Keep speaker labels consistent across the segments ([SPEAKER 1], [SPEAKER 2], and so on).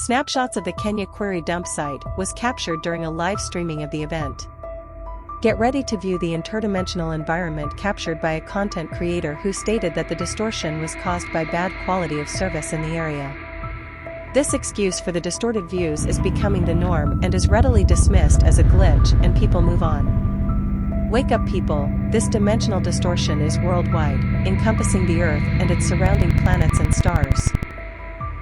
[SPEAKER 1] Snapshots of the Kenya quarry dump site was captured during a live streaming of the event. Get ready to view the interdimensional environment captured by a content creator who stated that the distortion was caused by bad quality of service in the area. This excuse for the distorted views is becoming the norm and is readily dismissed as a glitch, and people move on. Wake up, people, this dimensional distortion is worldwide, encompassing the Earth and its surrounding planets and stars.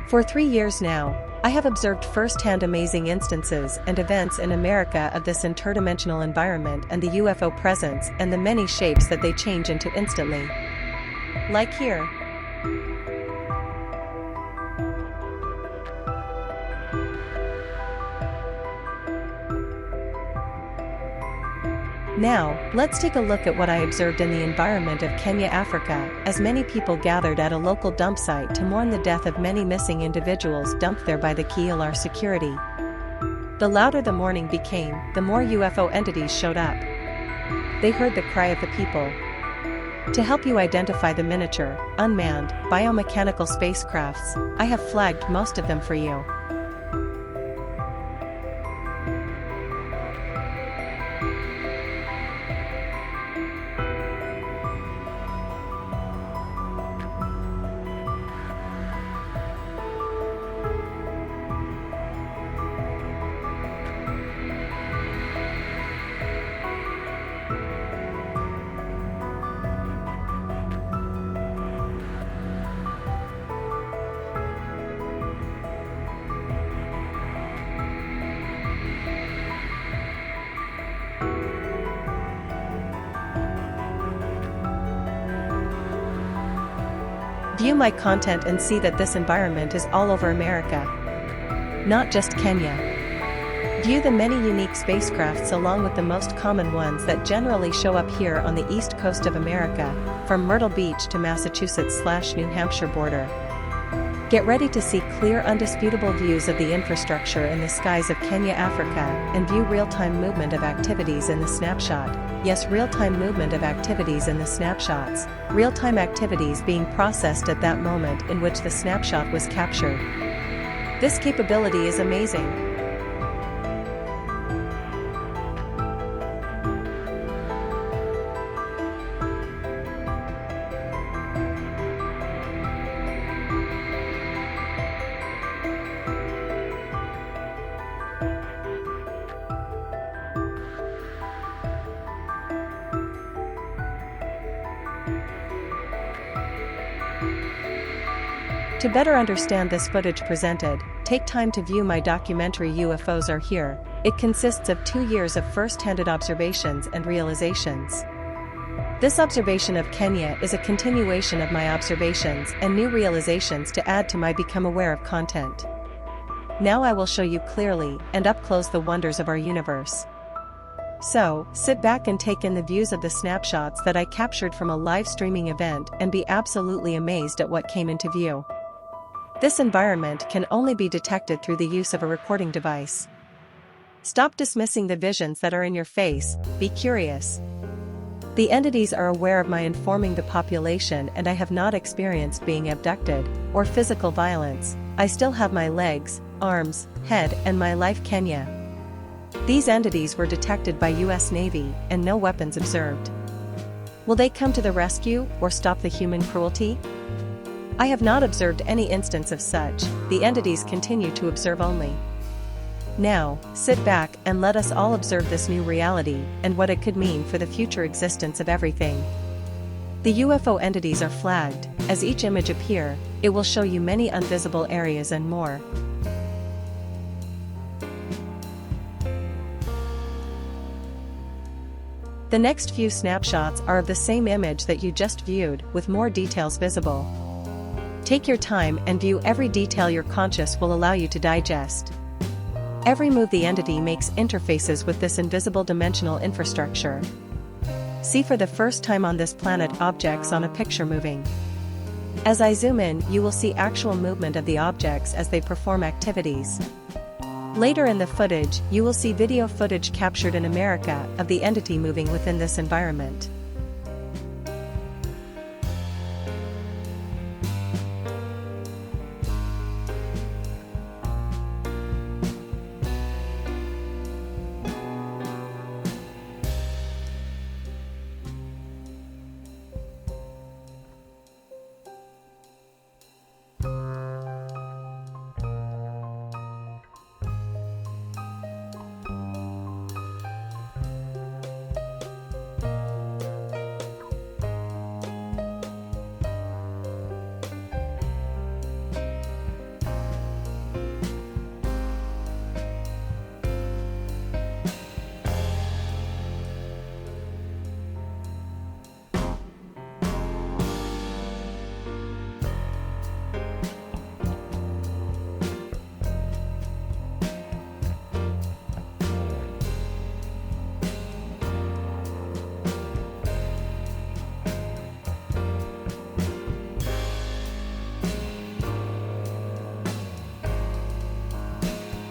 [SPEAKER 1] For 3 years now, I have observed first-hand amazing instances and events in America of this interdimensional environment and the UFO presence and the many shapes that they change into instantly. Like here. Now, let's take a look at what I observed in the environment of Kenya, Africa, as many people gathered at a local dump site to mourn the death of many missing individuals dumped there by the KLR security. The louder the mourning became, the more UFO entities showed up. They heard the cry of the people. To help you identify the miniature, unmanned, biomechanical spacecrafts, I have flagged most of them for you. View my content and see that this environment is all over America. Not just Kenya. View the many unique spacecrafts along with the most common ones that generally show up here on the east coast of America, from Myrtle Beach to Massachusetts/New Hampshire border. Get ready to see clear, undisputable views of the infrastructure in the skies of Kenya, Africa, and view real-time movement of activities in the snapshot. Yes, real-time movement of activities in the snapshots, real-time activities being processed at that moment in which the snapshot was captured. This capability is amazing. To better understand this footage presented, take time to view my documentary UFOs Are Here. It consists of 2 years of first-handed observations and realizations. This observation of Kenya is a continuation of my observations and new realizations to add to my become aware of content. Now I will show you clearly and up close the wonders of our universe. So, sit back and take in the views of the snapshots that I captured from a live streaming event and be absolutely amazed at what came into view. This environment can only be detected through the use of a recording device. Stop dismissing the visions that are in your face, be curious. The entities are aware of my informing the population, and I have not experienced being abducted or physical violence. I still have my legs, arms, head, and my life, Kenya. These entities were detected by US Navy and no weapons observed. Will they come to the rescue or stop the human cruelty? I have not observed any instance of such. The entities continue to observe only. Now, sit back and let us all observe this new reality and what it could mean for the future existence of everything. The UFO entities are flagged. As each image appear, it will show you many invisible areas and more. The next few snapshots are of the same image that you just viewed, with more details visible. Take your time and view every detail your conscious will allow you to digest. Every move the entity makes interfaces with this invisible dimensional infrastructure. See for the first time on this planet objects on a picture moving. As I zoom in, you will see actual movement of the objects as they perform activities. Later in the footage, you will see video footage captured in America of the entity moving within this environment.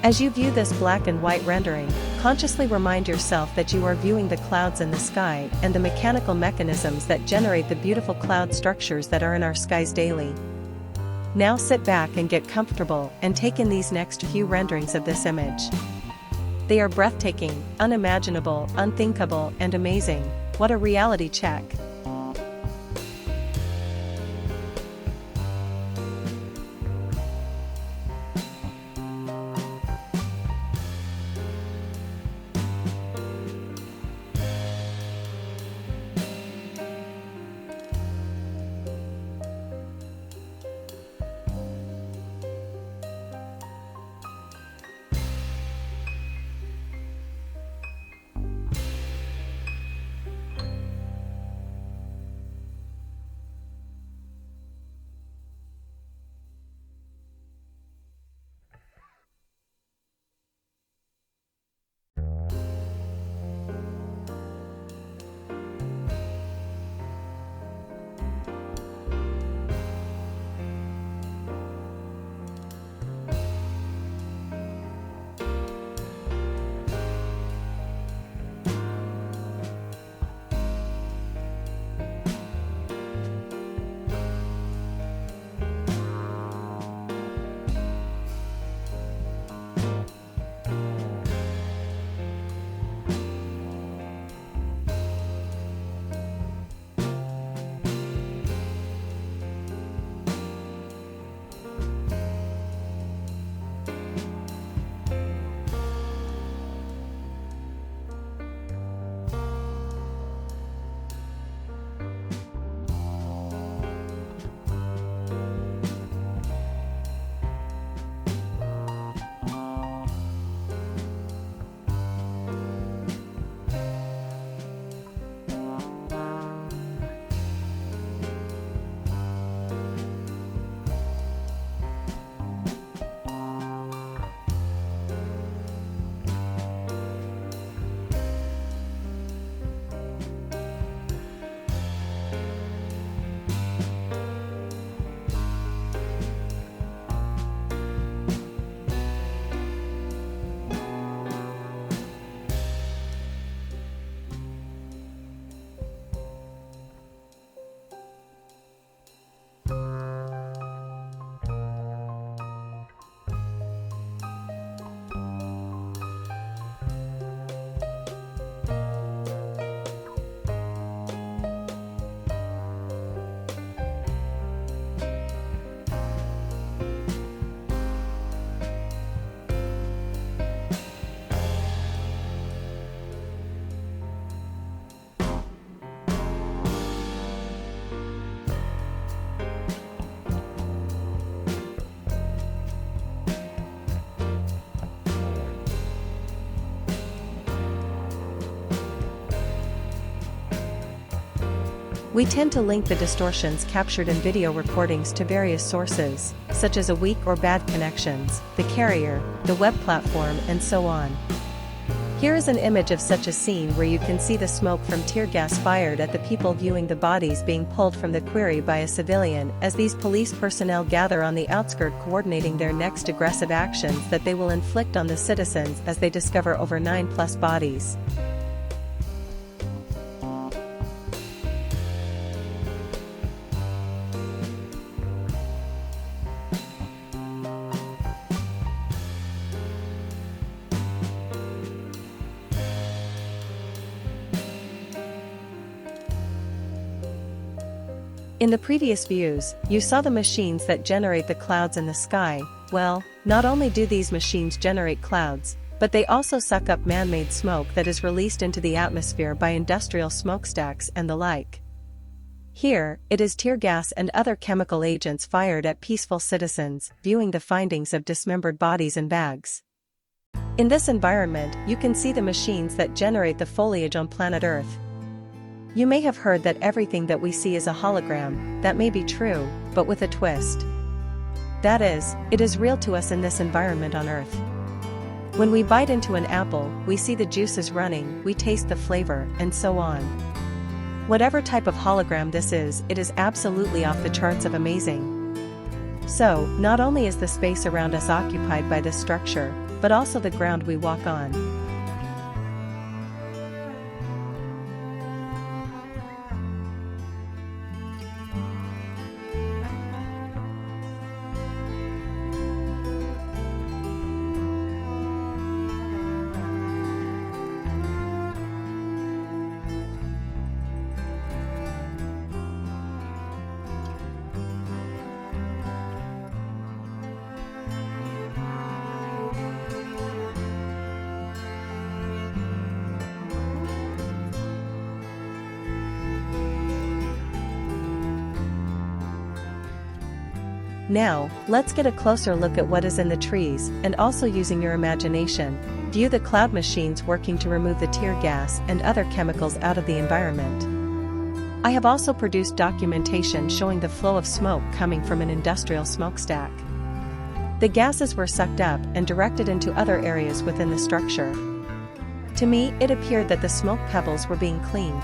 [SPEAKER 1] As you view this black and white rendering, consciously remind yourself that you are viewing the clouds in the sky and the mechanical mechanisms that generate the beautiful cloud structures that are in our skies daily. Now sit back and get comfortable and take in these next few renderings of this image. They are breathtaking, unimaginable, unthinkable, and amazing. What a reality check! We tend to link the distortions captured in video recordings to various sources, such as a weak or bad connections, the carrier, the web platform, and so on. Here is an image of such a scene where you can see the smoke from tear gas fired at the people viewing the bodies being pulled from the quarry by a civilian as these police personnel gather on the outskirts coordinating their next aggressive actions that they will inflict on the citizens as they discover over 9+ bodies. In the previous views, you saw the machines that generate the clouds in the sky. Well, not only do these machines generate clouds, but they also suck up man-made smoke that is released into the atmosphere by industrial smokestacks and the like. Here, it is tear gas and other chemical agents fired at peaceful citizens, viewing the findings of dismembered bodies in bags. In this environment, you can see the machines that generate the foliage on planet Earth. You may have heard that everything that we see is a hologram. That may be true, but with a twist. That is, it is real to us in this environment on Earth. When we bite into an apple, we see the juices running, we taste the flavor, and so on. Whatever type of hologram this is, it is absolutely off the charts of amazing. So, not only is the space around us occupied by this structure, but also the ground we walk on. Now, let's get a closer look at what is in the trees, and also using your imagination, view the cloud machines working to remove the tear gas and other chemicals out of the environment. I have also produced documentation showing the flow of smoke coming from an industrial smokestack. The gases were sucked up and directed into other areas within the structure. To me, it appeared that the smoke pebbles were being cleaned.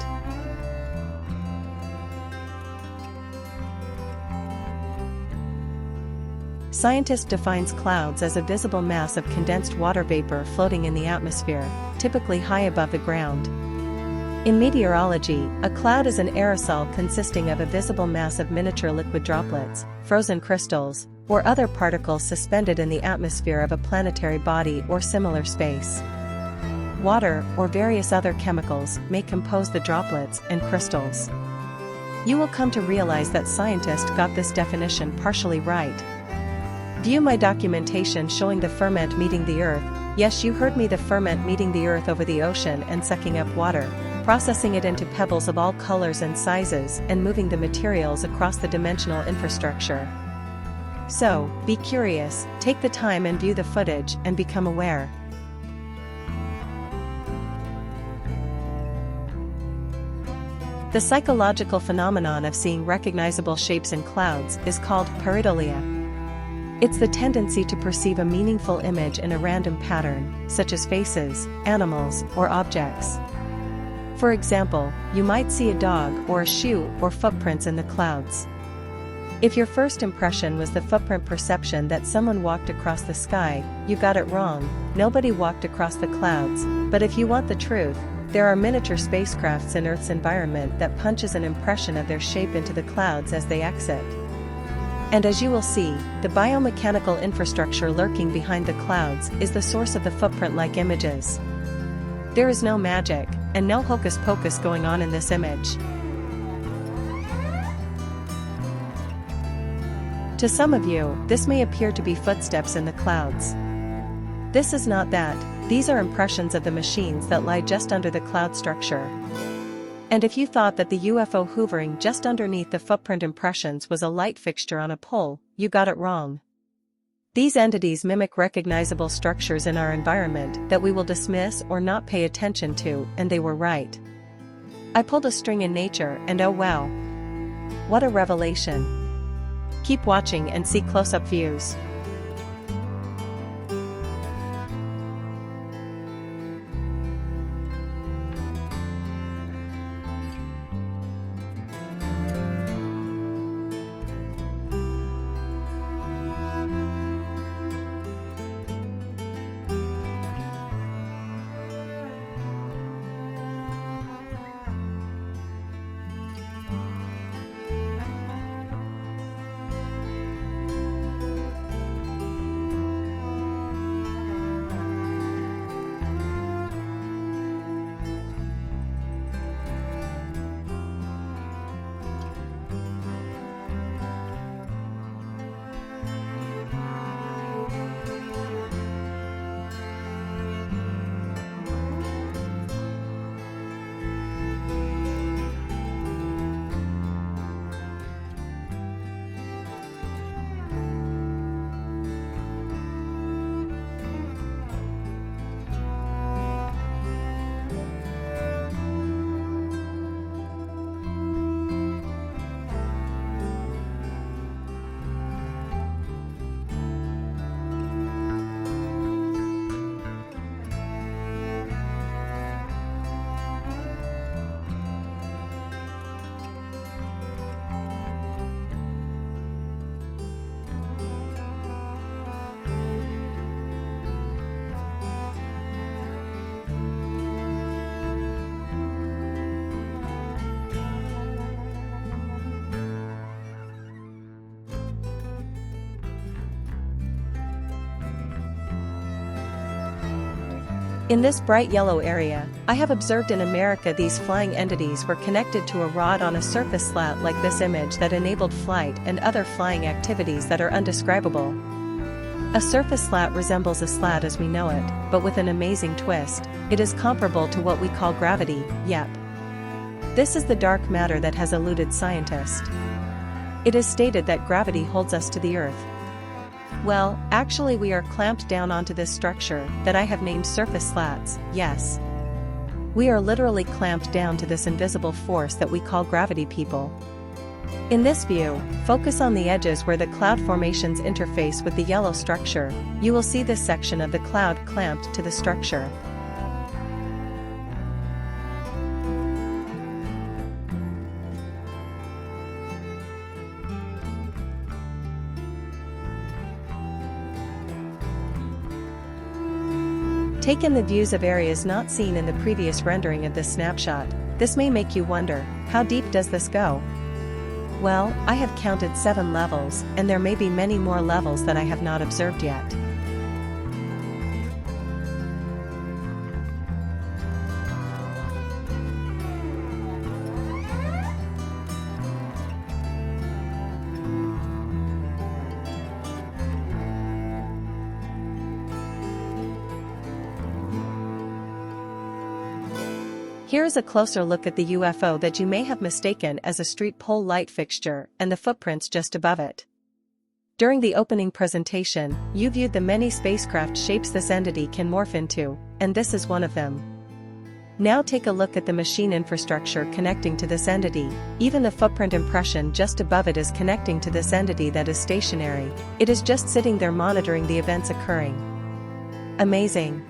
[SPEAKER 1] Scientist defines clouds as a visible mass of condensed water vapor floating in the atmosphere, typically high above the ground. In meteorology, a cloud is an aerosol consisting of a visible mass of miniature liquid droplets, frozen crystals, or other particles suspended in the atmosphere of a planetary body or similar space. Water, or various other chemicals, may compose the droplets and crystals. You will come to realize that scientists got this definition partially right. View my documentation showing the ferment meeting the Earth. Yes, you heard me, the ferment meeting the Earth over the ocean and sucking up water, processing it into pebbles of all colors and sizes and moving the materials across the dimensional infrastructure. So, be curious, take the time and view the footage and become aware. The psychological phenomenon of seeing recognizable shapes in clouds is called pareidolia. It's the tendency to perceive a meaningful image in a random pattern, such as faces, animals, or objects. For example, you might see a dog or a shoe or footprints in the clouds. If your first impression was the footprint perception that someone walked across the sky, you got it wrong. Nobody walked across the clouds. But if you want the truth, there are miniature spacecrafts in Earth's environment that punches an impression of their shape into the clouds as they exit. And as you will see, the biomechanical infrastructure lurking behind the clouds is the source of the footprint-like images. There is no magic, and no hocus-pocus going on in this image. To some of you, this may appear to be footsteps in the clouds. This is not that, these are impressions of the machines that lie just under the cloud structure. And if you thought that the UFO hovering just underneath the footprint impressions was a light fixture on a pole, you got it wrong. These entities mimic recognizable structures in our environment that we will dismiss or not pay attention to, and they were right. I pulled a string in nature and oh wow! What a revelation! Keep watching and see close-up views. In this bright yellow area, I have observed in America these flying entities were connected to a rod on a surface slat like this image that enabled flight and other flying activities that are undescribable. A surface slat resembles a slat as we know it, but with an amazing twist. It is comparable to what we call gravity, yep. This is the dark matter that has eluded scientists. It is stated that gravity holds us to the Earth. Well, actually we are clamped down onto this structure that I have named surface slats, yes. We are literally clamped down to this invisible force that we call gravity, people. In this view, focus on the edges where the cloud formations interface with the yellow structure. You will see this section of the cloud clamped to the structure. Take in the views of areas not seen in the previous rendering of this snapshot. This may make you wonder, how deep does this go? Well, I have counted 7 levels, and there may be many more levels that I have not observed yet. Here is a closer look at the UFO that you may have mistaken as a street pole light fixture and the footprints just above it. During the opening presentation, you viewed the many spacecraft shapes this entity can morph into, and this is one of them. Now take a look at the machine infrastructure connecting to this entity. Even the footprint impression just above it is connecting to this entity that is stationary. It is just sitting there monitoring the events occurring. Amazing.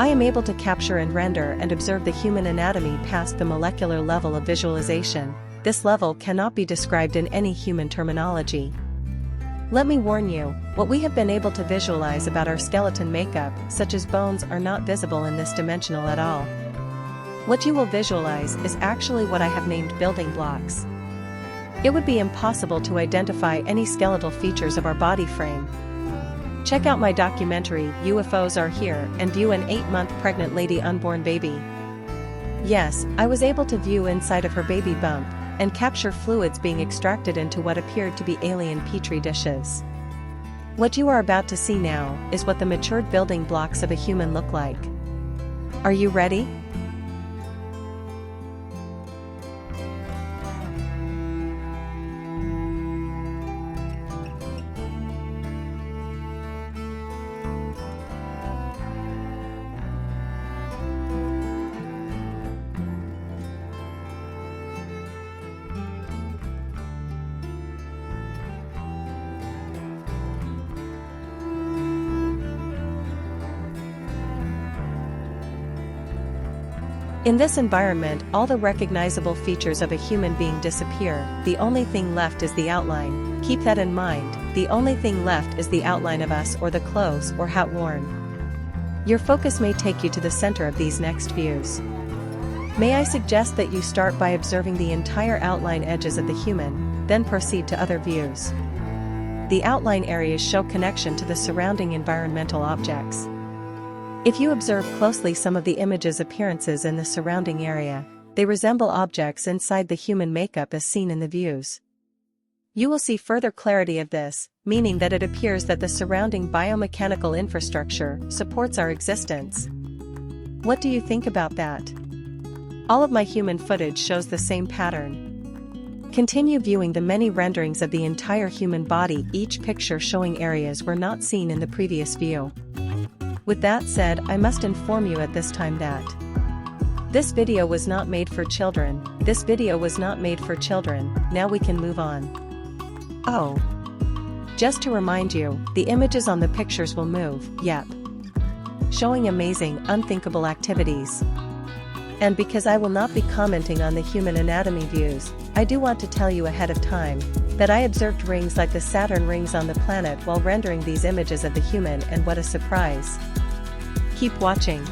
[SPEAKER 1] I am able to capture and render and observe the human anatomy past the molecular level of visualization. This level cannot be described in any human terminology. Let me warn you, what we have been able to visualize about our skeleton makeup, such as bones, are not visible in this dimensional at all. What you will visualize is actually what I have named building blocks. It would be impossible to identify any skeletal features of our body frame. Check out my documentary, UFOs Are Here, and view an 8-month pregnant lady unborn baby. Yes, I was able to view inside of her baby bump, and capture fluids being extracted into what appeared to be alien petri dishes. What you are about to see now is what the matured building blocks of a human look like. Are you ready? In this environment, all the recognizable features of a human being disappear. The only thing left is the outline. Keep that in mind. The only thing left is the outline of us, or the clothes or hat worn. Your focus may take you to the center of these next views. May I suggest that you start by observing the entire outline edges of the human, then proceed to other views. The outline areas show connection to the surrounding environmental objects. If you observe closely some of the images' appearances in the surrounding area, they resemble objects inside the human makeup as seen in the views. You will see further clarity of this, meaning that it appears that the surrounding biomechanical infrastructure supports our existence. What do you think about that? All of my human footage shows the same pattern. Continue viewing the many renderings of the entire human body, each picture showing areas were not seen in the previous view. With that said, I must inform you at this time that this video was not made for children. This video was not made for children. Now we can move on. Oh. Just to remind you, the images on the pictures will move, yep. Showing amazing, unthinkable activities. And because I will not be commenting on the human anatomy views, I do want to tell you ahead of time that I observed rings like the Saturn rings on the planet while rendering these images of the human, and what a surprise. Keep watching.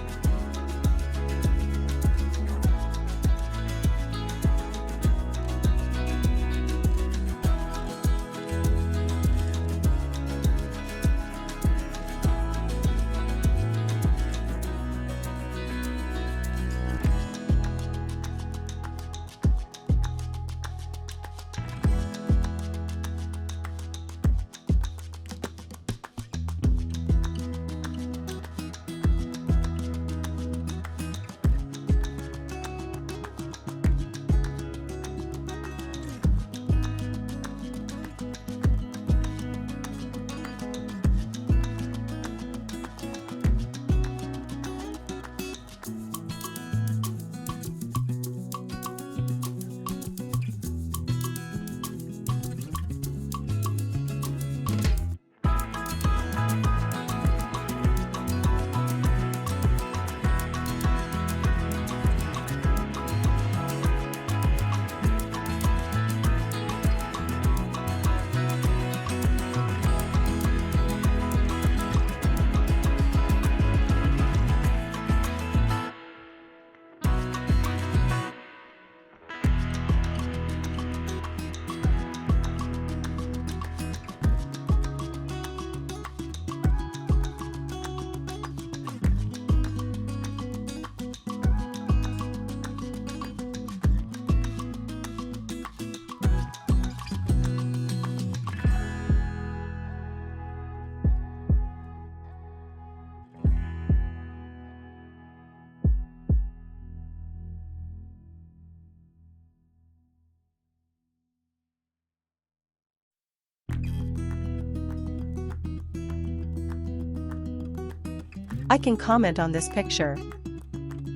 [SPEAKER 1] I can comment on this picture.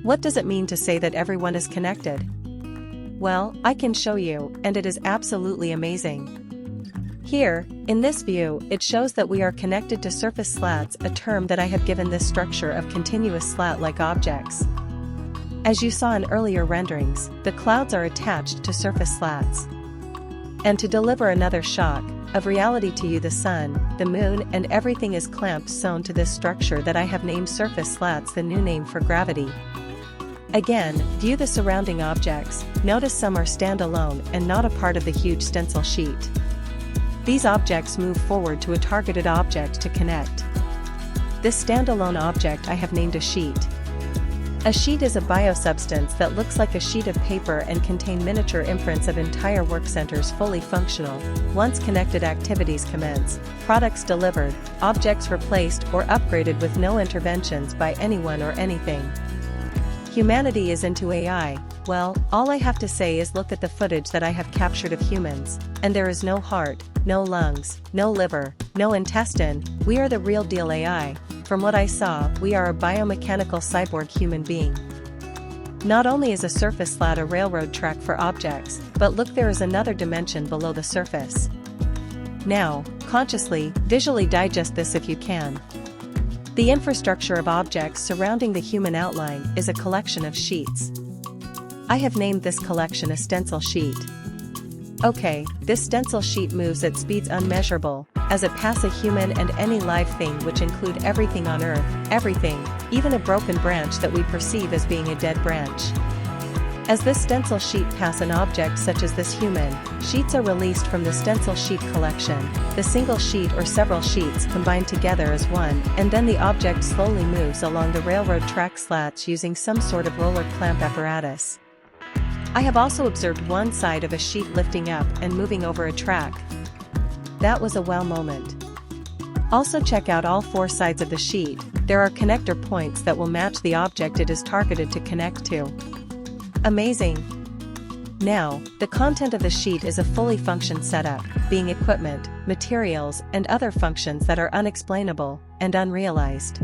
[SPEAKER 1] What does it mean to say that everyone is connected? Well, I can show you, and it is absolutely amazing. Here, in this view, it shows that we are connected to surface slats, a term that I have given this structure of continuous slat-like objects. As you saw in earlier renderings, the clouds are attached to surface slats. And to deliver another shock of reality to you, the sun, the moon, and everything is clamped sewn to this structure that I have named surface slats, the new name for gravity. Again, view the surrounding objects. Notice some are standalone and not a part of the huge stencil sheet. These objects move forward to a targeted object to connect. This standalone object I have named a sheet. A sheet is a biosubstance that looks like a sheet of paper and contain miniature imprints of entire work centers fully functional. Once connected activities commence, products delivered, objects replaced or upgraded with no interventions by anyone or anything. Humanity is into AI. Well, all I have to say is look at the footage that I have captured of humans, and there is no heart, no lungs, no liver, no intestine. We are the real deal AI. From what I saw, we are a biomechanical cyborg human being. Not only is a surface slat a railroad track for objects, but look, there is another dimension below the surface. Now, consciously, visually digest this if you can. The infrastructure of objects surrounding the human outline is a collection of sheets. I have named this collection a stencil sheet. Okay, this stencil sheet moves at speeds unmeasurable, as it passes a human and any live thing, which include everything on Earth, everything, even a broken branch that we perceive as being a dead branch. As this stencil sheet pass an object such as this human, sheets are released from the stencil sheet collection, the single sheet or several sheets combined together as one, and then the object slowly moves along the railroad track slats using some sort of roller clamp apparatus. I have also observed one side of a sheet lifting up and moving over a track. That was a wow moment. Also check out all four sides of the sheet. There are connector points that will match the object it is targeted to connect to. Amazing! Now, the content of the sheet is a fully functioned setup, being equipment, materials, and other functions that are unexplainable and unrealized.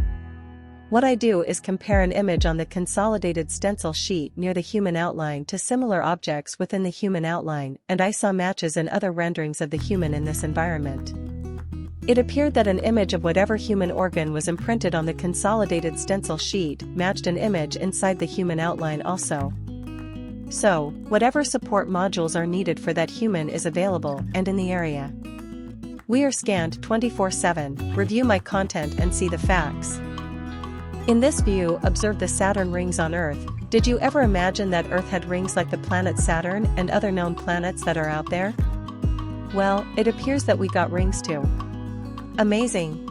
[SPEAKER 1] What I do is compare an image on the consolidated stencil sheet near the human outline to similar objects within the human outline, and I saw matches in other renderings of the human in this environment. It appeared that an image of whatever human organ was imprinted on the consolidated stencil sheet matched an image inside the human outline also. So, whatever support modules are needed for that human is available and in the area. We are scanned 24/7, review my content and see the facts. In this view, observe the Saturn rings on Earth. Did you ever imagine that Earth had rings like the planet Saturn and other known planets that are out there? Well, it appears that we got rings too. Amazing!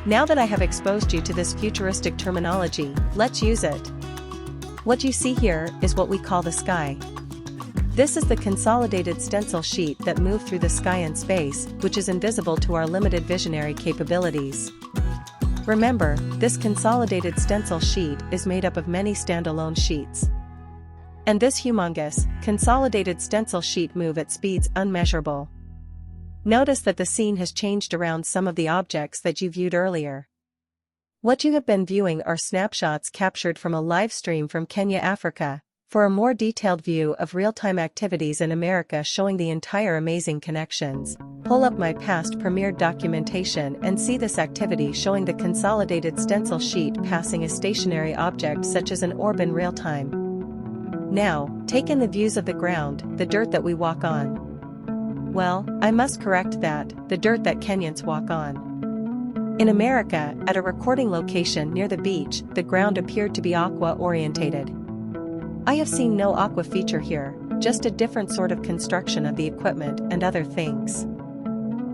[SPEAKER 1] Now that I have exposed you to this futuristic terminology, let's use it. What you see here is what we call the sky. This is the consolidated stencil sheet that moves through the sky and space, which is invisible to our limited visionary capabilities. Remember, this consolidated stencil sheet is made up of many standalone sheets. And this humongous, consolidated stencil sheet moves at speeds unmeasurable. Notice that the scene has changed around some of the objects that you viewed earlier. What you have been viewing are snapshots captured from a live stream from Kenya, Africa. For a more detailed view of real-time activities in America showing the entire amazing connections, pull up my past premiered documentation and see this activity showing the consolidated stencil sheet passing a stationary object such as an orb in real time. Now, take in the views of the ground, the dirt that we walk on. Well, I must correct that, the dirt that Kenyans walk on. In America, at a recording location near the beach, the ground appeared to be aqua-orientated. I have seen no aqua feature here, just a different sort of construction of the equipment and other things.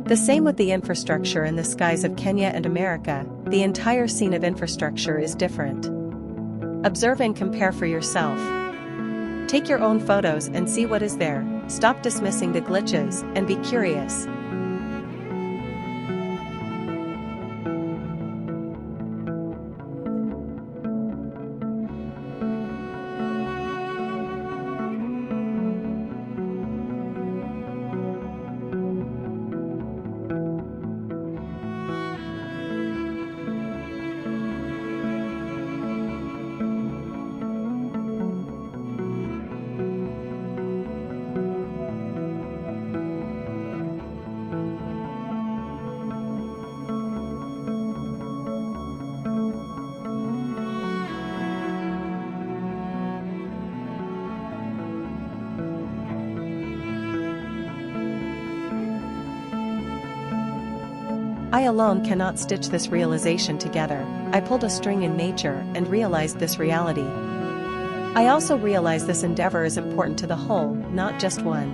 [SPEAKER 1] The same with the infrastructure in the skies of Kenya and America, the entire scene of infrastructure is different. Observe and compare for yourself. Take your own photos and see what is there, stop dismissing the glitches, and be curious. I alone cannot stitch this realization together. I pulled a string in nature and realized this reality. I also realize this endeavor is important to the whole, not just one.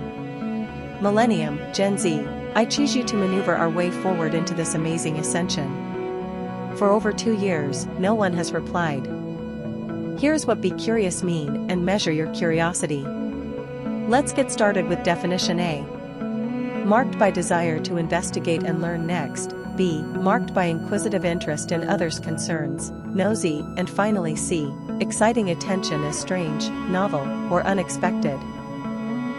[SPEAKER 1] Millennium, Gen Z, I choose you to maneuver our way forward into this amazing ascension. For over 2 years, no one has replied. Here's what Be Curious mean and measure your curiosity. Let's get started with definition A. Marked by desire to investigate and learn next. B. Marked by inquisitive interest in others' concerns, nosy, and finally C. Exciting attention as strange, novel, or unexpected.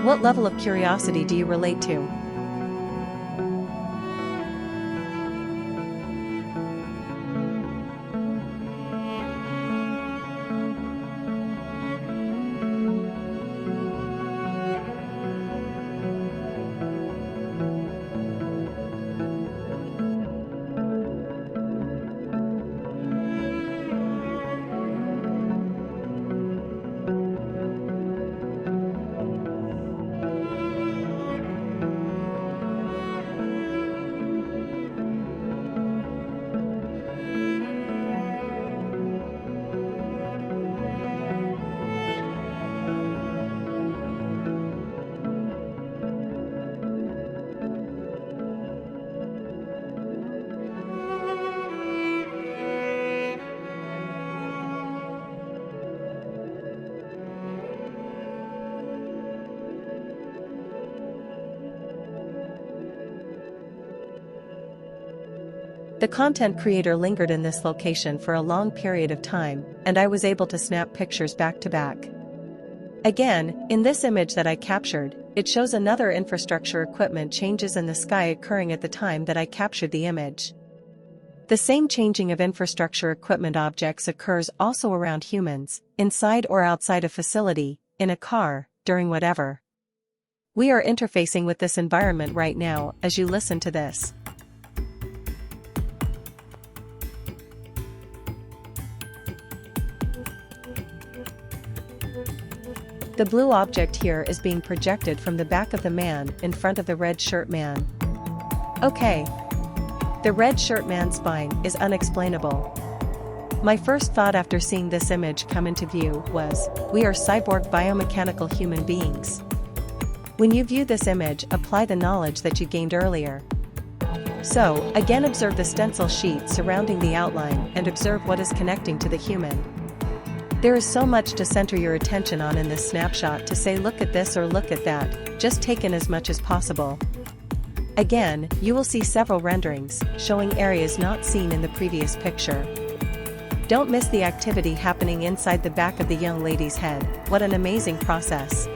[SPEAKER 1] What level of curiosity do you relate to? The content creator lingered in this location for a long period of time, and I was able to snap pictures back to back. Again, in this image that I captured, it shows another infrastructure equipment changes in the sky occurring at the time that I captured the image. The same changing of infrastructure equipment objects occurs also around humans, inside or outside a facility, in a car, during whatever. We are interfacing with this environment right now as you listen to this. The blue object here is being projected from the back of the man in front of the red shirt man. Okay. The red shirt man's spine is unexplainable. My first thought after seeing this image come into view was, we are cyborg biomechanical human beings. When you view this image, apply the knowledge that you gained earlier. So, again observe the stencil sheet surrounding the outline and observe what is connecting to the human. There is so much to center your attention on in this snapshot to say look at this or look at that, just take in as much as possible. Again, you will see several renderings, showing areas not seen in the previous picture. Don't miss the activity happening inside the back of the young lady's head. What an amazing process.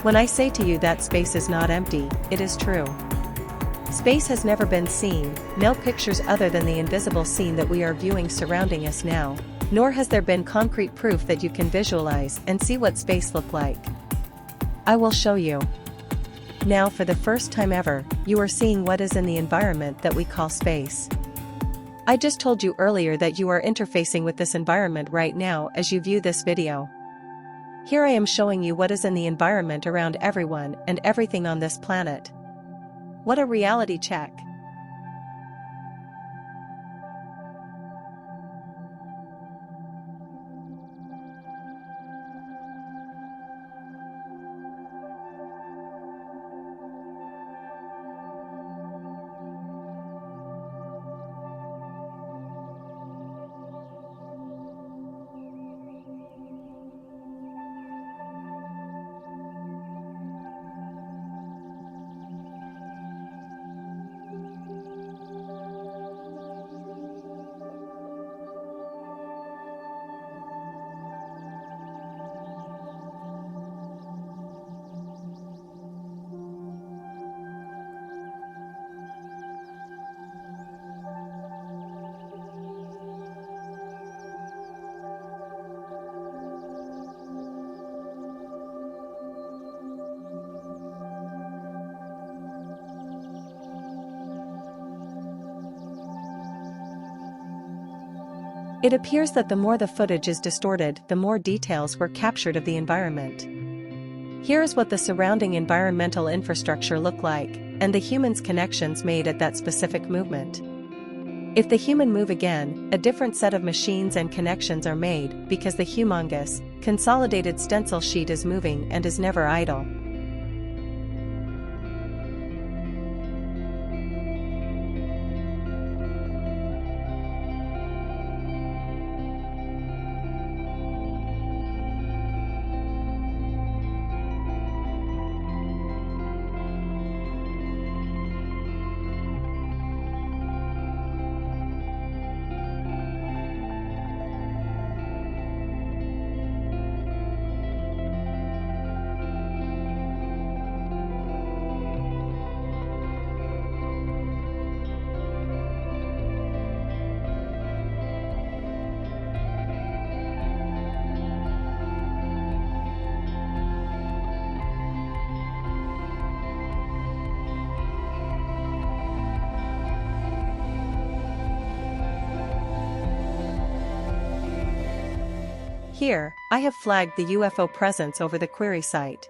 [SPEAKER 1] When I say to you that space is not empty, it is true. Space has never been seen, no pictures other than the invisible scene that we are viewing surrounding us now, nor has there been concrete proof that you can visualize and see what space look like. I will show you. Now for the first time ever, you are seeing what is in the environment that we call space. I just told you earlier that you are interfacing with this environment right now as you view this video. Here I am showing you what is in the environment around everyone and everything on this planet. What a reality check! It appears that the more the footage is distorted, the more details were captured of the environment. Here is what the surrounding environmental infrastructure look like, and the human's connections made at that specific movement. If the human move again, a different set of machines and connections are made because the humongous, consolidated stencil sheet is moving and is never idle. Here, I have flagged the UFO presence over the query site.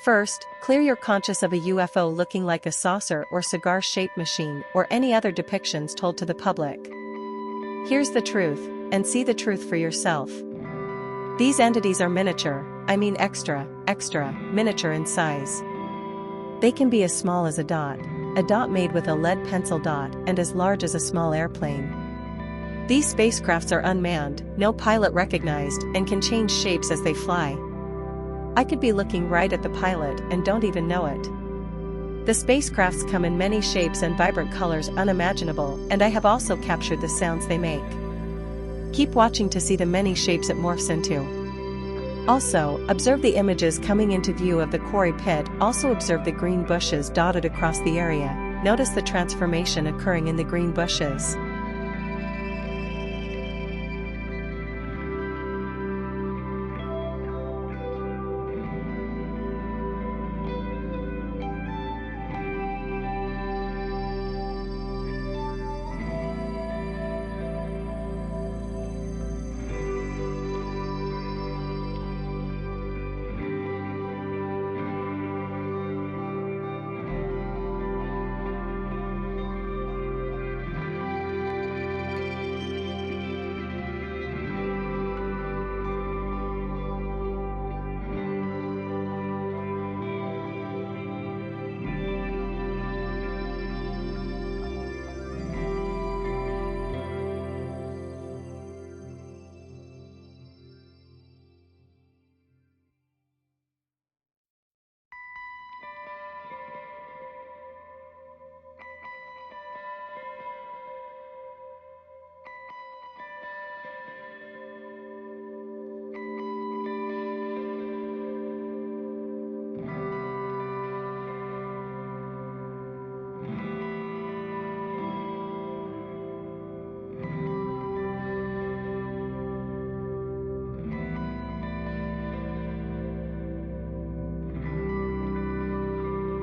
[SPEAKER 1] First, clear your conscience of a UFO looking like a saucer or cigar-shaped machine or any other depictions told to the public. Here's the truth, and see the truth for yourself. These entities are miniature, I mean extra miniature in size. They can be as small as a dot made with a lead pencil dot, and as large as a small airplane. These spacecrafts are unmanned, no pilot recognized, and can change shapes as they fly. I could be looking right at the pilot and don't even know it. The spacecrafts come in many shapes and vibrant colors unimaginable, and I have also captured the sounds they make. Keep watching to see the many shapes it morphs into. Also, observe the images coming into view of the quarry pit. Also observe the green bushes dotted across the area. Notice the transformation occurring in the green bushes.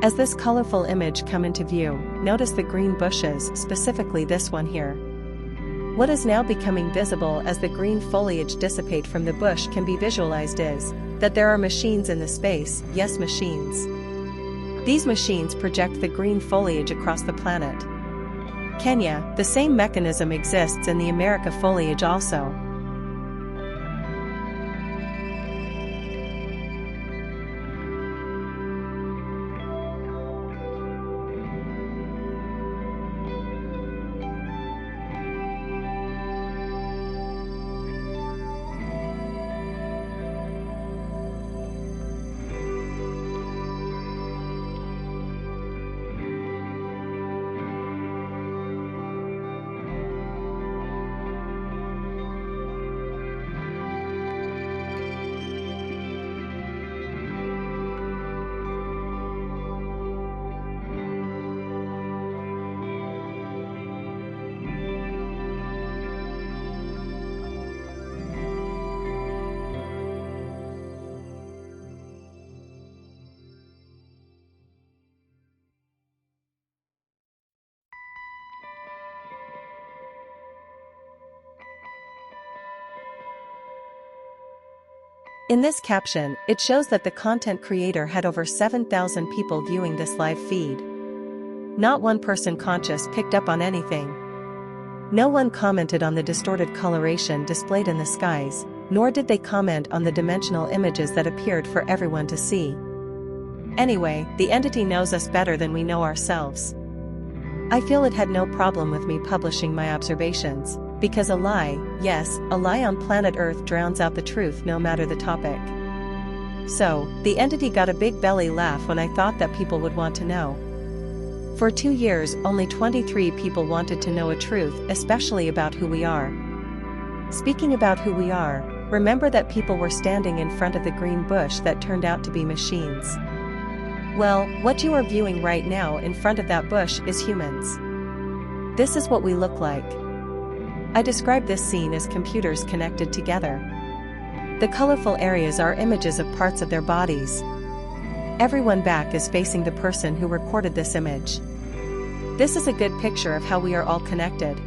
[SPEAKER 1] As this colorful image come into view, notice the green bushes, specifically this one here. What is now becoming visible as the green foliage dissipate from the bush can be visualized is that there are machines in the space, yes, machines. These machines project the green foliage across the planet. Kenya, the same mechanism exists in the America foliage also. In this caption, it shows that the content creator had over 7,000 people viewing this live feed. Not one person conscious picked up on anything. No one commented on the distorted coloration displayed in the skies, nor did they comment on the dimensional images that appeared for everyone to see. Anyway, the entity knows us better than we know ourselves. I feel it had no problem with me publishing my observations, because a lie, yes, a lie on planet Earth drowns out the truth no matter the topic. So, the entity got a big belly laugh when I thought that people would want to know. For 2 years, only 23 people wanted to know a truth, especially about who we are. Speaking about who we are, remember that people were standing in front of the green bush that turned out to be machines. Well, what you are viewing right now in front of that bush is humans. This is what we look like. I describe this scene as computers connected together. The colorful areas are images of parts of their bodies. Everyone back is facing the person who recorded this image. This is a good picture of how we are all connected.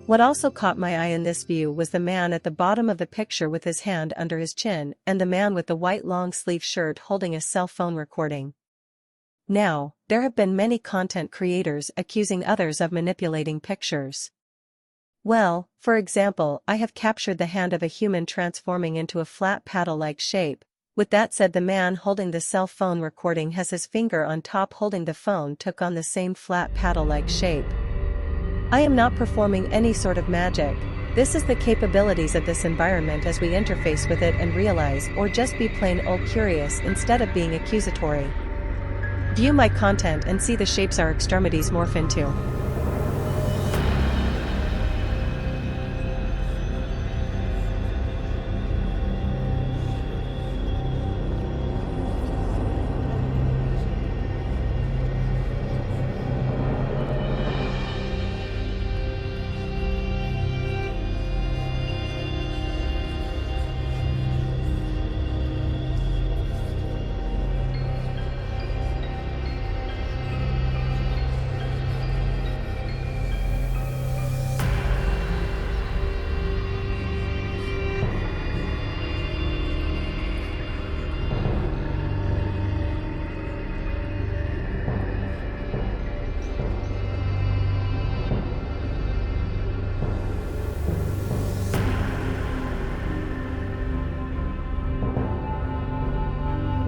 [SPEAKER 1] What also caught my eye in this view was the man at the bottom of the picture with his hand under his chin and the man with the white long-sleeve shirt holding a cell phone recording. Now, there have been many content creators accusing others of manipulating pictures. Well, for example, I have captured the hand of a human transforming into a flat paddle-like shape. With that said, the man holding the cell phone recording has his finger on top holding the phone took on the same flat paddle-like shape. I am not performing any sort of magic. This is the capabilities of this environment as we interface with it and realize or just be plain old curious instead of being accusatory. View my content and see the shapes our extremities morph into.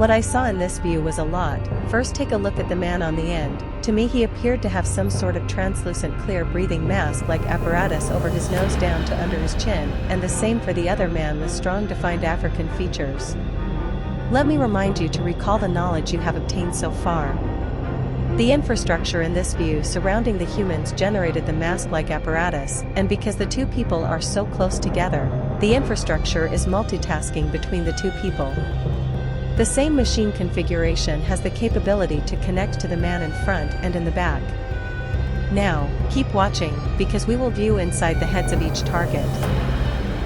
[SPEAKER 1] What I saw in this view was a lot. First, take a look at the man on the end. To me, he appeared to have some sort of translucent clear breathing mask-like apparatus over his nose down to under his chin, and the same for the other man with strong defined African features. Let me remind you to recall the knowledge you have obtained so far. The infrastructure in this view surrounding the humans generated the mask-like apparatus, and because the two people are so close together, the infrastructure is multitasking between the two people. The same machine configuration has the capability to connect to the man in front and in the back. Now, keep watching, because we will view inside the heads of each target.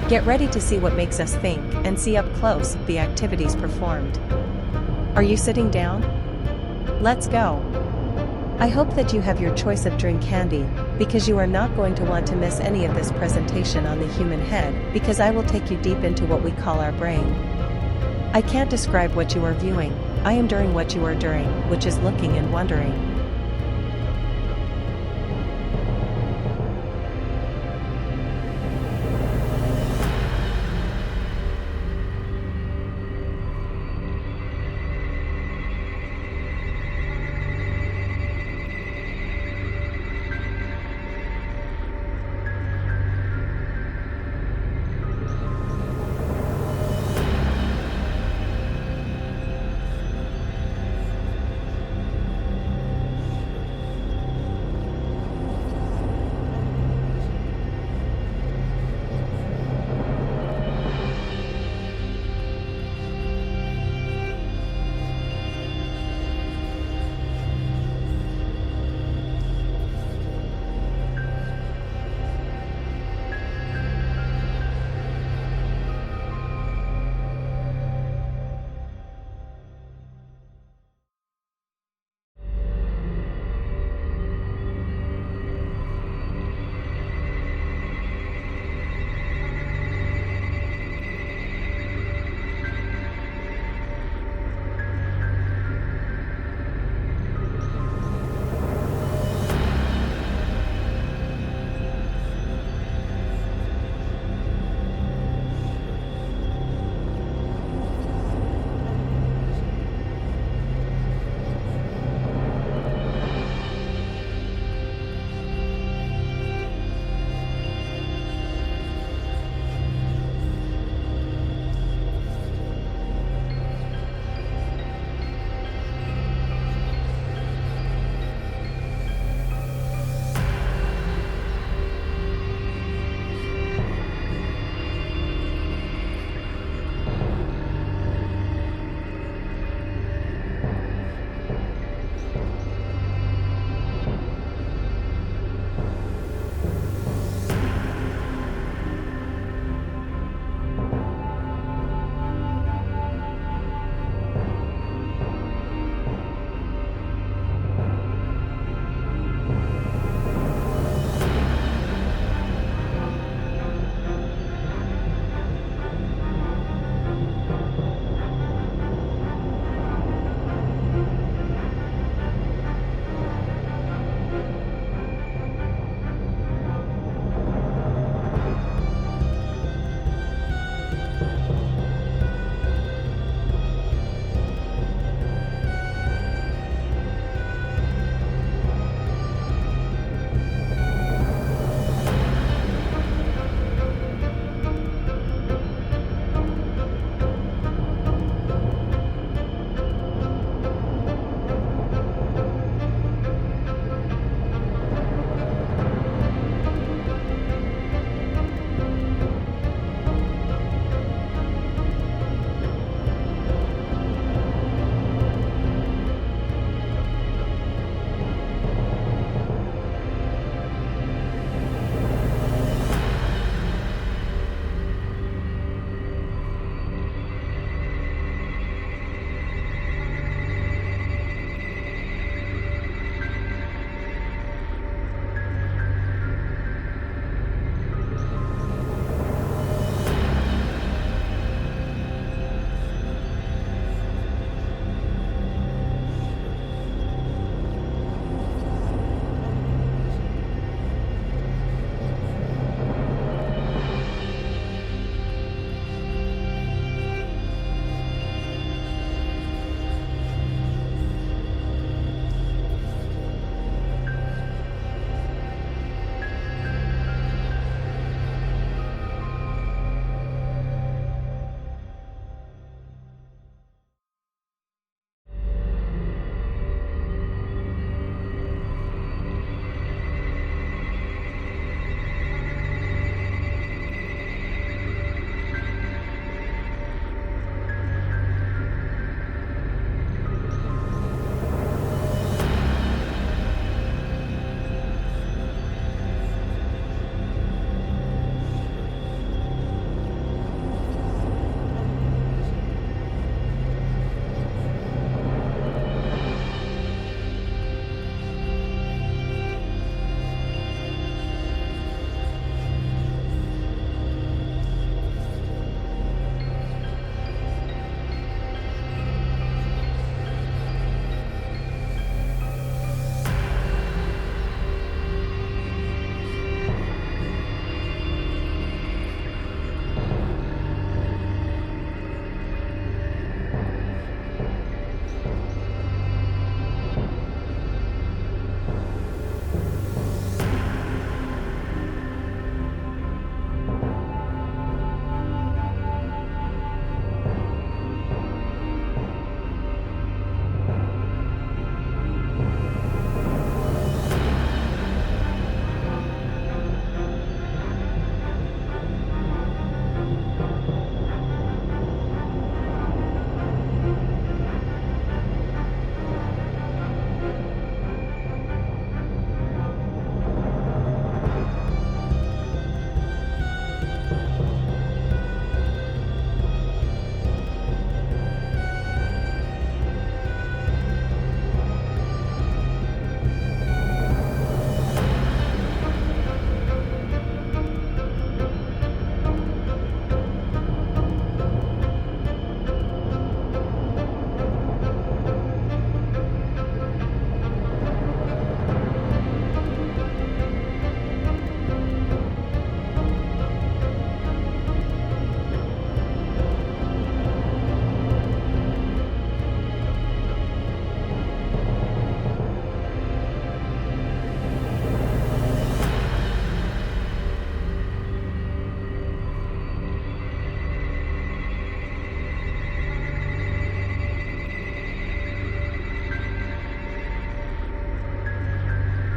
[SPEAKER 1] Get ready to see what makes us think and see up close the activities performed. Are you sitting down? Let's go. I hope that you have your choice of drink handy, because you are not going to want to miss any of this presentation on the human head, because I will take you deep into what we call our brain. I can't describe what you are viewing, I am doing what you are doing, which is looking and wondering.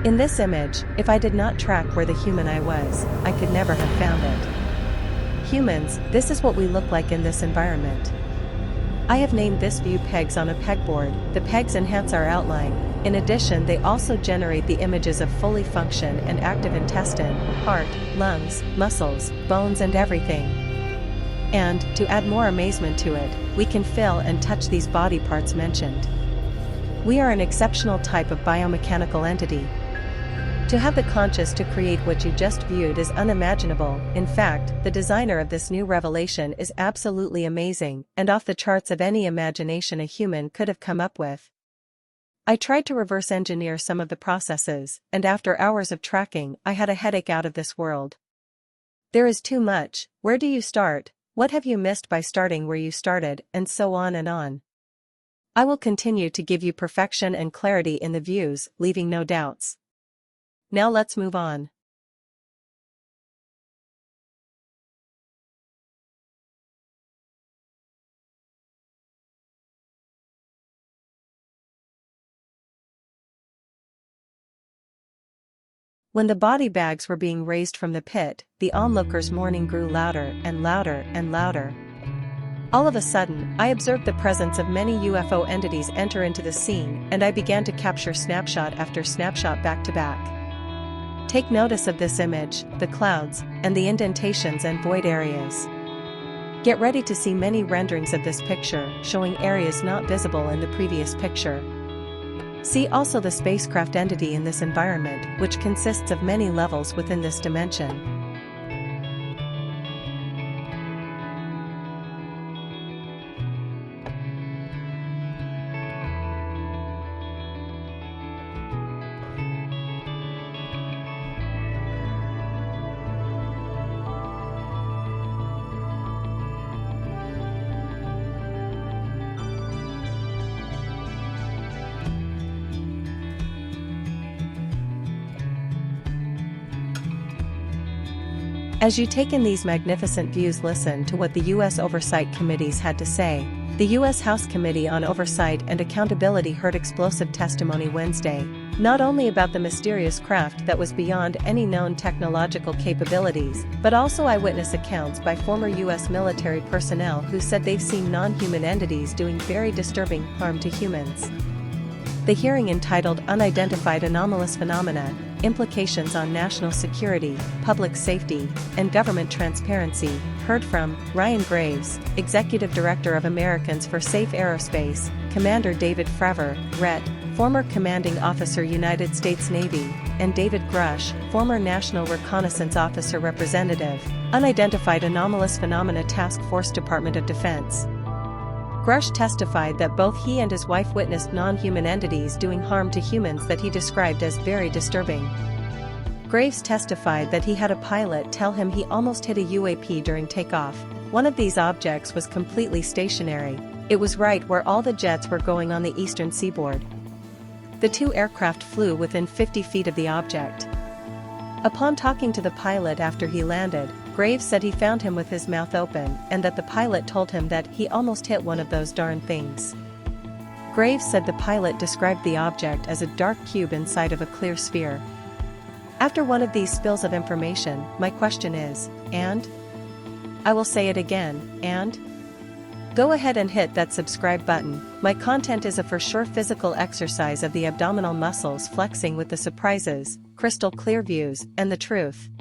[SPEAKER 1] In this image, if I did not track where the human eye was, I could never have found it. Humans, this is what we look like in this environment. I have named this view pegs on a pegboard. The pegs enhance our outline. In addition, they also generate the images of fully function and active intestine, heart, lungs, muscles, bones and everything. And, to add more amazement to it, we can feel and touch these body parts mentioned. We are an exceptional type of biomechanical entity. To have the conscious to create what you just viewed is unimaginable. In fact, the designer of this new revelation is absolutely amazing and off the charts of any imagination a human could have come up with. I tried to reverse engineer some of the processes, and after hours of tracking, I had a headache out of this world. There is too much. Where do you start? What have you missed by starting where you started, and so on and on. I will continue to give you perfection and clarity in the views, leaving no doubts. Now let's move on. When the body bags were being raised from the pit, the onlookers' mourning grew louder and louder and louder. All of a sudden, I observed the presence of many UFO entities enter into the scene, and I began to capture snapshot after snapshot back to back. Take notice of this image, the clouds, and the indentations and void areas. Get ready to see many renderings of this picture, showing areas not visible in the previous picture. See also the spacecraft entity in this environment, which consists of many levels within this dimension. As you take in these magnificent views, listen to what the U.S. Oversight Committees had to say. The U.S. House Committee on Oversight and Accountability heard explosive testimony Wednesday, not only about the mysterious craft that was beyond any known technological capabilities, but also eyewitness accounts by former U.S. military personnel who said they've seen non-human entities doing very disturbing harm to humans. The hearing, entitled Unidentified Anomalous Phenomena, Implications on National Security, Public Safety, and Government Transparency, heard from Ryan Graves, Executive Director of Americans for Safe Aerospace, Commander David Fravor, RET, former Commanding Officer United States Navy, and David Grush, former National Reconnaissance Officer Representative, Unidentified Anomalous Phenomena Task Force, Department of Defense. Grush testified that both he and his wife witnessed non-human entities doing harm to humans that he described as very disturbing. Graves testified that he had a pilot tell him he almost hit a UAP during takeoff. One of these objects was completely stationary. It was right where all the jets were going on the eastern seaboard. The two aircraft flew within 50 feet of the object. Upon talking to the pilot after he landed, Graves said he found him with his mouth open and that the pilot told him that he almost hit one of those darn things. Graves said the pilot described the object as a dark cube inside of a clear sphere. After one of these spills of information, my question is, and? I will say it again, and? Go ahead and hit that subscribe button. My content is a for sure physical exercise of the abdominal muscles flexing with the surprises, crystal clear views, and the truth.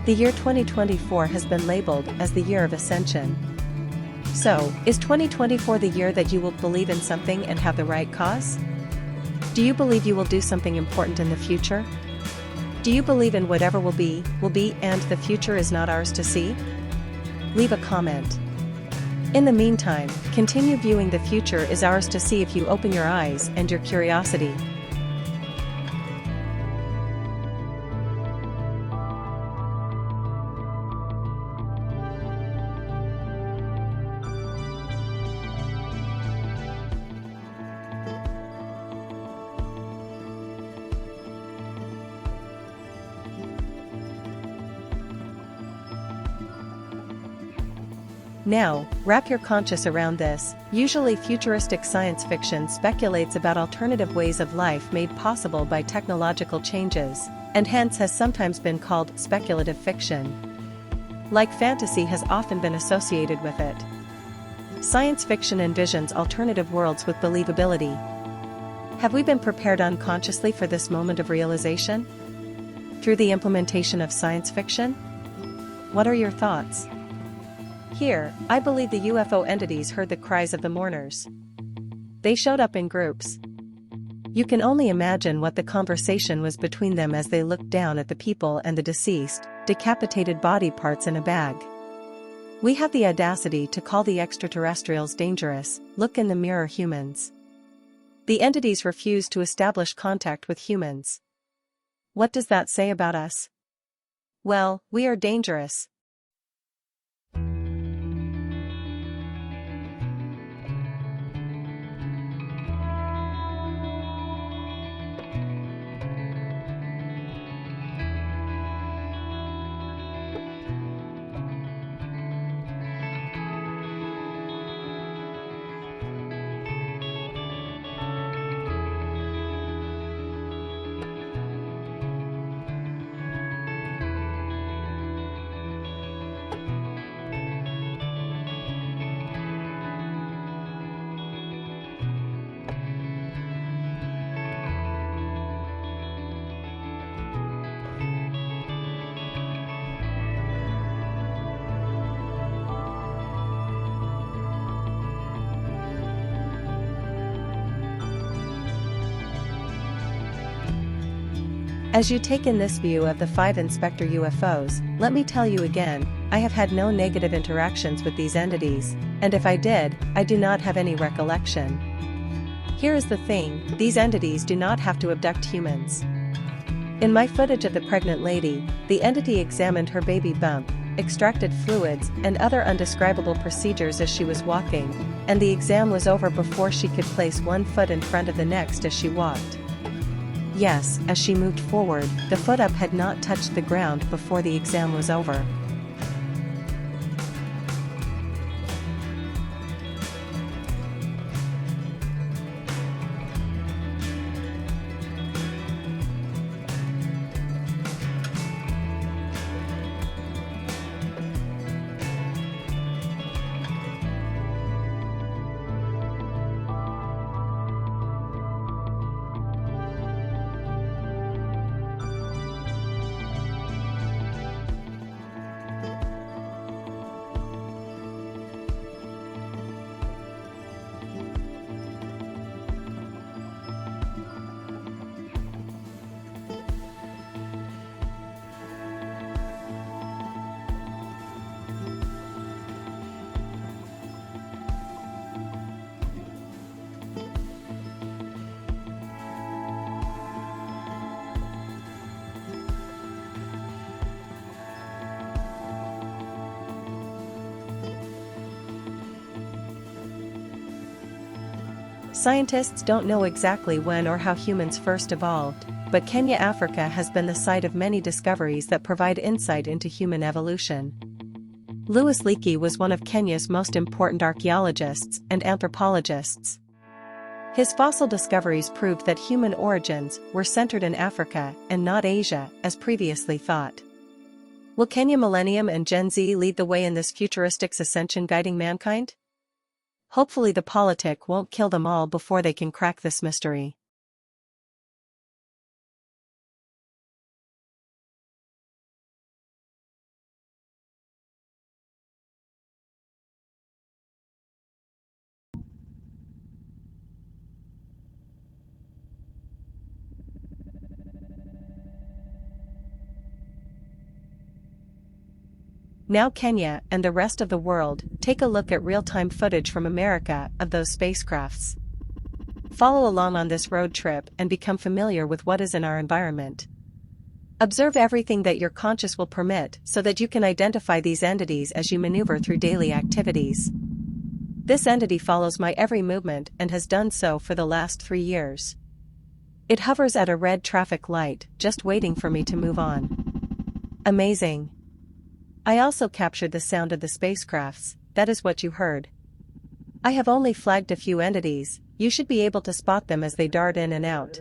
[SPEAKER 1] The year 2024 has been labeled as the year of ascension. So, is 2024 the year that you will believe in something and have the right cause? Do you believe you will do something important in the future? Do you believe in whatever will be, and the future is not ours to see? Leave a comment. In the meantime, continue viewing the future is ours to see if you open your eyes and your curiosity. Now, wrap your conscious around this. Usually futuristic science fiction speculates about alternative ways of life made possible by technological changes, and hence has sometimes been called speculative fiction. Like fantasy has often been associated with it. Science fiction envisions alternative worlds with believability. Have we been prepared unconsciously for this moment of realization? Through the implementation of science fiction? What are your thoughts? Here, I believe the UFO entities heard the cries of the mourners. They showed up in groups. You can only imagine what the conversation was between them as they looked down at the people and the deceased, decapitated body parts in a bag. We have the audacity to call the extraterrestrials dangerous. Look in the mirror, humans. The entities refuse to establish contact with humans. What does that say about us? Well, we are dangerous. As you take in this view of the 5 Inspector UFOs, let me tell you again, I have had no negative interactions with these entities, and if I did, I do not have any recollection. Here is the thing, these entities do not have to abduct humans. In my footage of the pregnant lady, the entity examined her baby bump, extracted fluids and other undescribable procedures as she was walking, and the exam was over before she could place one foot in front of the next as she walked. Yes, as she moved forward, the foot up had not touched the ground before the exam was over. Scientists don't know exactly when or how humans first evolved, but Kenya, Africa has been the site of many discoveries that provide insight into human evolution. Louis Leakey was one of Kenya's most important archaeologists and anthropologists. His fossil discoveries proved that human origins were centered in Africa and not Asia, as previously thought. Will Kenya Millennium and Gen Z lead the way in this futuristic ascension guiding mankind? Hopefully the politic won't kill them all before they can crack this mystery. Now Kenya and the rest of the world, take a look at real-time footage from America of those spacecrafts. Follow along on this road trip and become familiar with what is in our environment. Observe everything that your conscious will permit so that you can identify these entities as you maneuver through daily activities. This entity follows my every movement and has done so for the last 3 years. It hovers at a red traffic light, just waiting for me to move on. Amazing. I also captured the sound of the spacecrafts. That is what you heard. I have only flagged a few entities. You should be able to spot them as they dart in and out.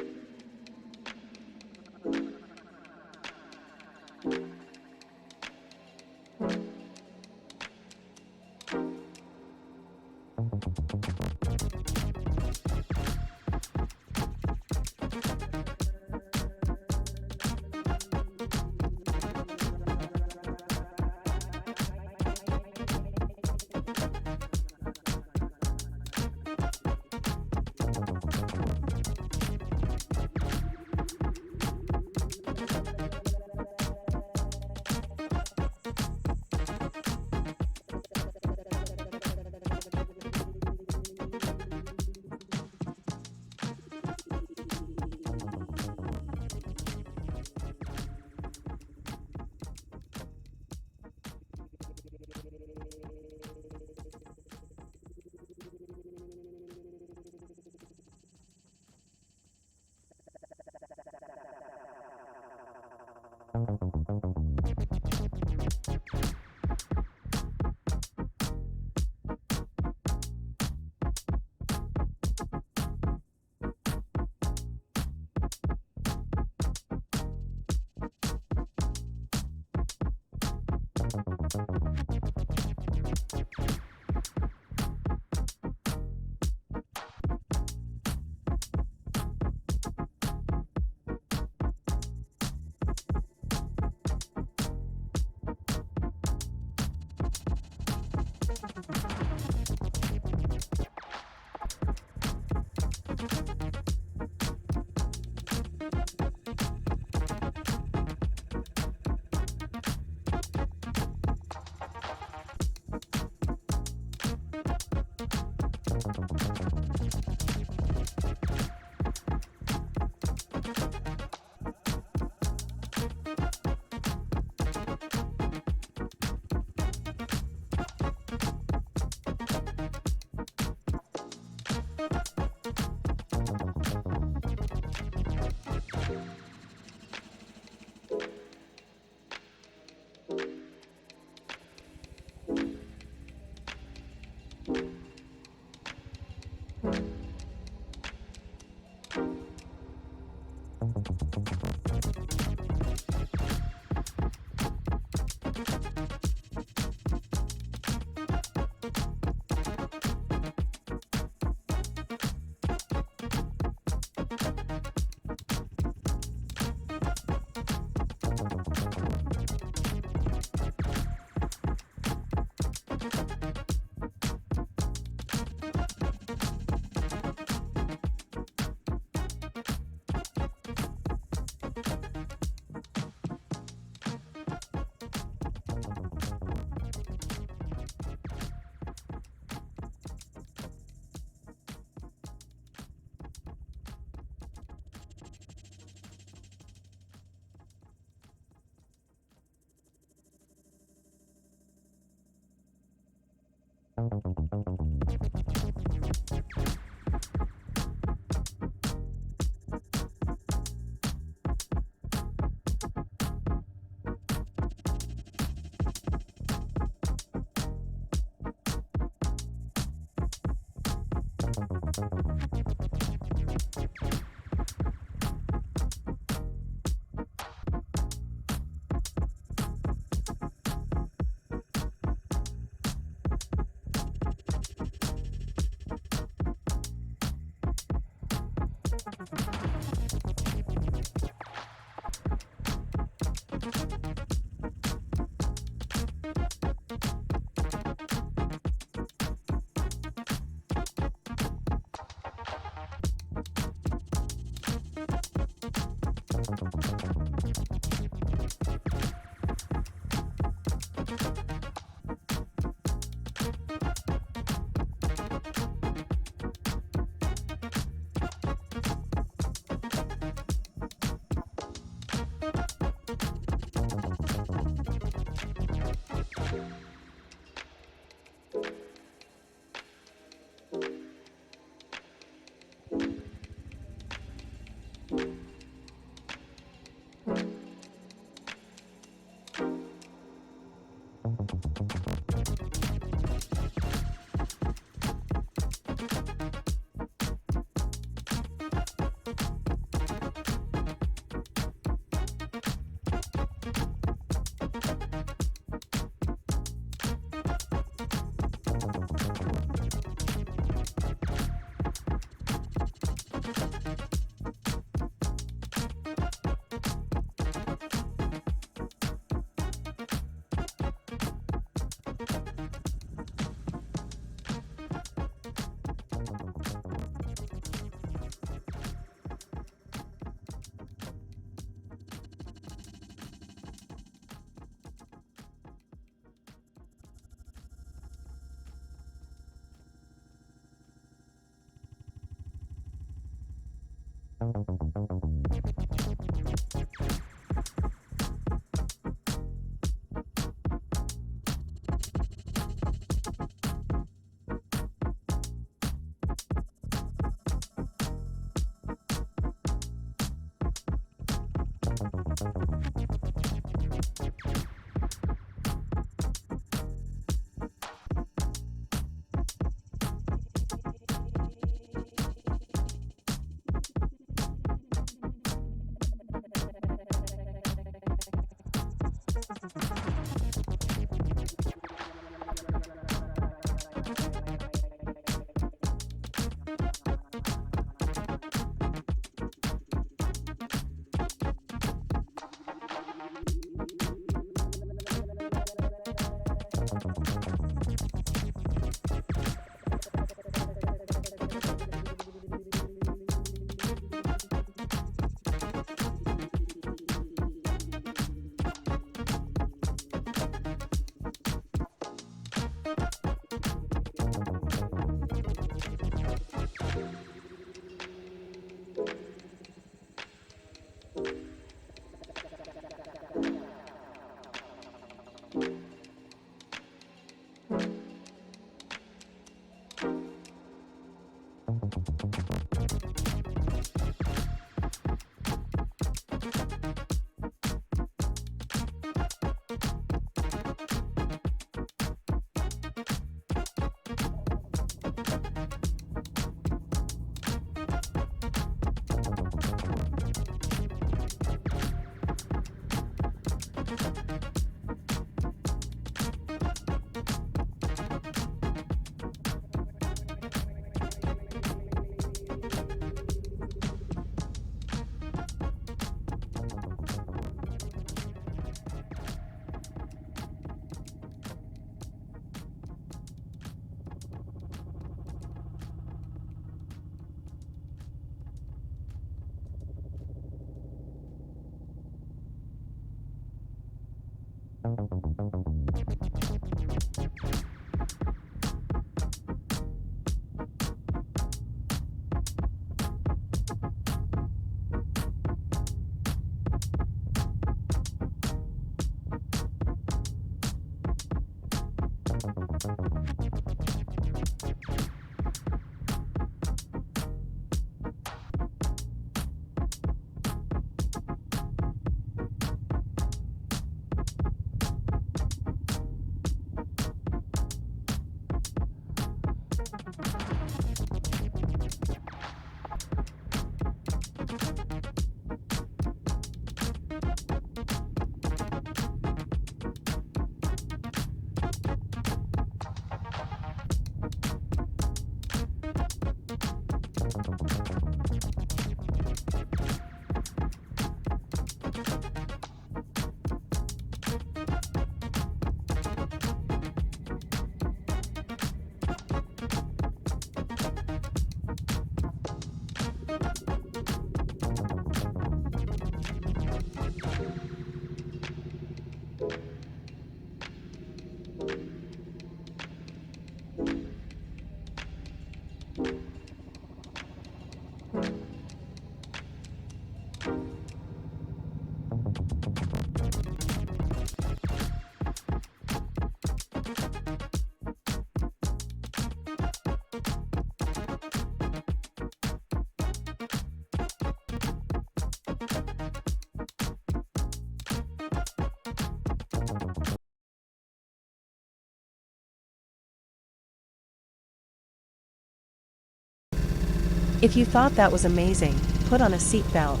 [SPEAKER 1] If you thought that was amazing, put on a seatbelt.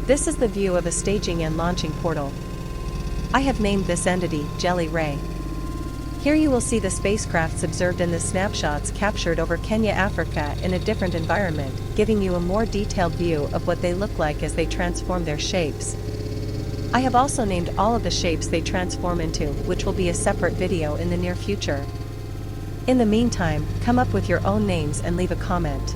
[SPEAKER 1] This is the view of a staging and launching portal. I have named this entity Jelly Ray. Here you will see the spacecrafts observed in the snapshots captured over Kenya, Africa in a different environment, giving you a more detailed view of what they look like as they transform their shapes. I have also named all of the shapes they transform into, which will be a separate video in the near future. In the meantime, come up with your own names and leave a comment.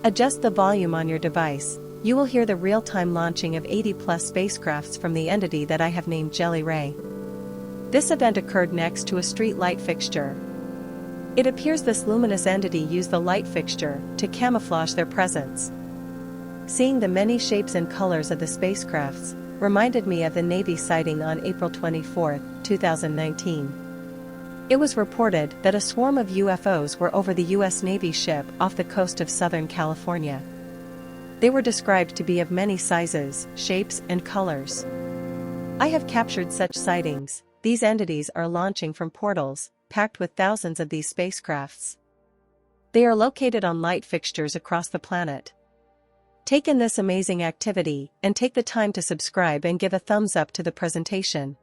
[SPEAKER 1] Adjust the volume on your device. You will hear the real-time launching of 80-plus spacecrafts from the entity that I have named Jelly Ray. This event occurred next to a street light fixture. It appears this luminous entity used the light fixture to camouflage their presence. Seeing the many shapes and colors of the spacecrafts reminded me of the Navy sighting on April 24, 2019. It was reported that a swarm of UFOs were over the U.S. Navy ship off the coast of Southern California. They were described to be of many sizes, shapes, and colors. I have captured such sightings. These entities are launching from portals, packed with thousands of these spacecrafts. They are located on light fixtures across the planet. Take in this amazing activity, and take the time to subscribe and give a thumbs up to the presentation.